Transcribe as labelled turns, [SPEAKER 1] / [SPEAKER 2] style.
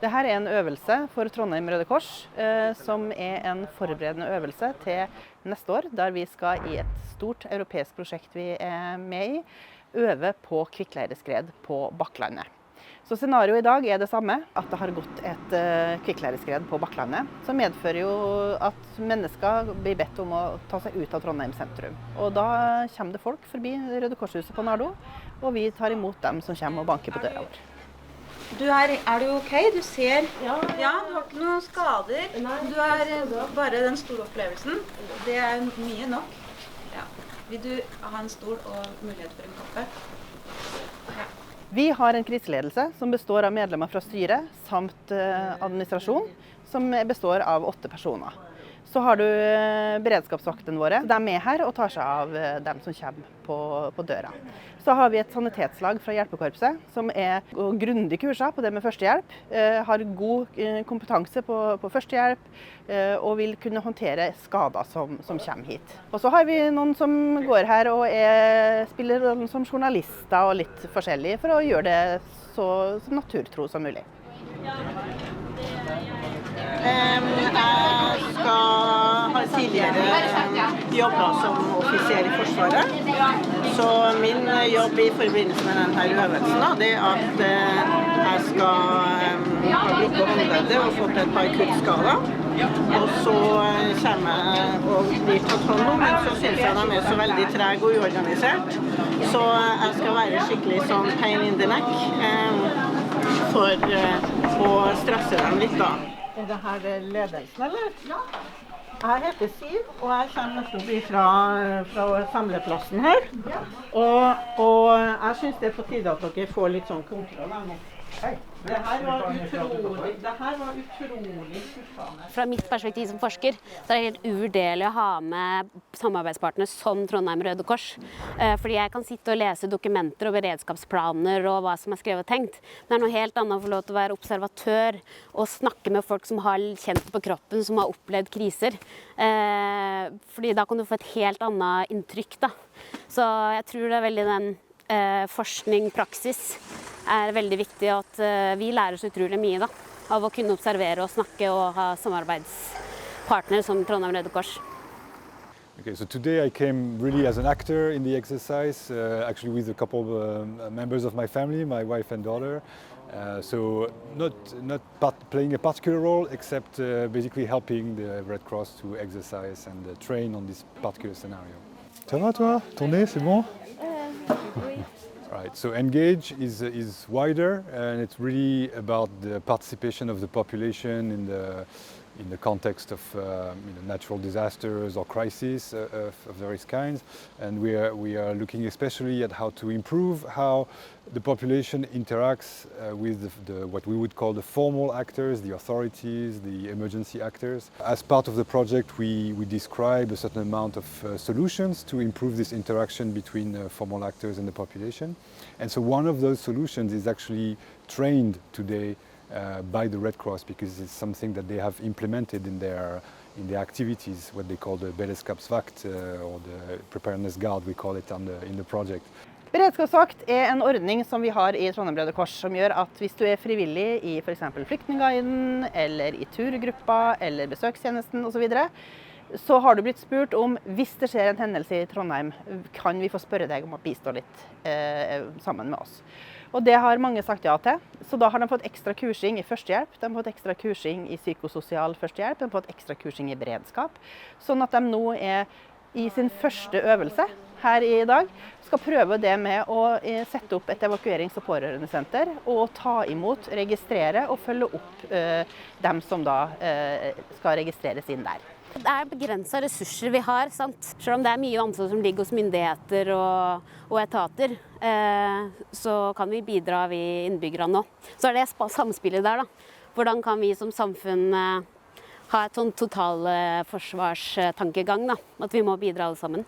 [SPEAKER 1] Dette en øvelse for Trondheim Røde Kors, som en forberedende øvelse til neste år, der vi skal i et stort europeisk prosjekt vi med i, øve på kvikkleireskred på Bakklandet. Så scenarioet i dag det samme, at det har gått et kvikkleireskred på Bakklandet, som medfører jo at mennesker blir bedt om å ta seg ut av Trondheim sentrum. Og da kommer det folk forbi Røde Korshuset på Nardo, og vi tar imot dem som kommer og banker på døra vår.
[SPEAKER 2] Du du ok? Du ser... Ja, du har ikke noen skader. Du bare den store opplevelsen. Det mye nok. Ja. Vil du ha en stol og mulighet for en kaffe? Ja.
[SPEAKER 1] Vi har en kriseledelse som består av medlemmer fra styret, samt administrasjon, som består av 8 personer. Så har du beredskapsvaktene våre. De her og tar seg av dem som kommer på døra. Så har vi et sanitetslag fra hjelpekorpset, som grundig kurset på det med førstehjelp, har god kompetanse på førstehjelp, og vil kunne håndtere skader som kommer hit. Og så har vi noen som går her og spiller rollen som journalister og litt forskjellig, for å gjøre det så naturtro som mulig.
[SPEAKER 3] Jeg har tidligere jobbet som offiser i Forsvaret, så min jobb i forbindelse med denne øvelsen det at jeg skal ha brukket håndleddet og fått et par kuttskader, og så kommer jeg og blir tatt hånd om, men så synes jeg de så veldig trege og uorganisert, så jeg skal være skikkelig sånn pain in the neck for å stresse dem litt da. Det her ledelsen, eller? Ja. Jeg heter Siv, og jeg kommer nettopp fra samleplassen her. Ja. Og jeg synes det på tide at dere får litt sånn kontroll nå. Hei. Det her var utrolig skuffende.
[SPEAKER 4] Fra mitt perspektiv som forsker, så det helt uvurderlig å ha med samarbeidspartnere som Trondheim Røde Kors. Fordi jeg kan sitte og lese dokumenter og beredskapsplaner og hva som skrevet og tenkt. Det noe helt annet å få lov til å være observatør og snakke med folk som har kjent på kroppen, som har opplevd kriser. Fordi da kan du få et helt annet inntrykk da. Så jeg tror det veldig den forskning, praksis veldig viktig at vi lærer så utrolig mye da, av å kunne observere og snakke og ha samarbeidspartnere som Trondheim Røde Kors.
[SPEAKER 5] Okay, so today I came really as an actor in the exercise, actually with a couple of members of my family, my wife and daughter. So not playing a particular role, except basically helping the Red Cross to exercise and train on this particular scenario. Ça va toi? Ton nez, c'est bon?
[SPEAKER 4] Oui.
[SPEAKER 5] Right, so Engage is wider, and it's really about the participation of the population in the context of natural disasters or crises of various kinds, and we are looking especially at how to improve how the population interacts with what we would call the formal actors, the authorities, the emergency actors. As part of the project, we describe a certain amount of solutions to improve this interaction between formal actors and the population. And so one of those solutions is actually trained today by the Red Cross, because it's something that they have implemented in their activities, what they call the beredskapsvakt or the preparedness guard, we call it in the project.
[SPEAKER 1] Beredskapsvakt en ordning som vi har i Trondheim Røde Kors, som gjør at hvis du frivillig i for eksempel Flyktningguiden, eller i turgruppa, eller besøkstjenesten og så videre, så har du blitt spurt om, hvis det skjer en hendelse i Trondheim, kan vi få spørre deg om å bistå litt sammen med oss. Og det har mange sagt ja til, så da har de fått ekstra kursing i førstehjelp, de har fått ekstra kursing i psykososial førstehjelp, de har fått ekstra kursing i beredskap, sånn at de nå i sin første øvelse her i dag, skal prøve det med å sette opp et evakuerings- og pårørendesenter, og ta imot, registrere og følge opp dem som da skal registreres inn der.
[SPEAKER 4] Det begrenset ressurser vi har, sant? Selv om det mye ansvar som ligger hos myndigheter og etater, så kan vi bidra vi innbyggerne nå. Så det samspillet der da. Hvordan kan vi som samfunn ha et sånn total forsvarstankegang da? At vi må bidra alle sammen.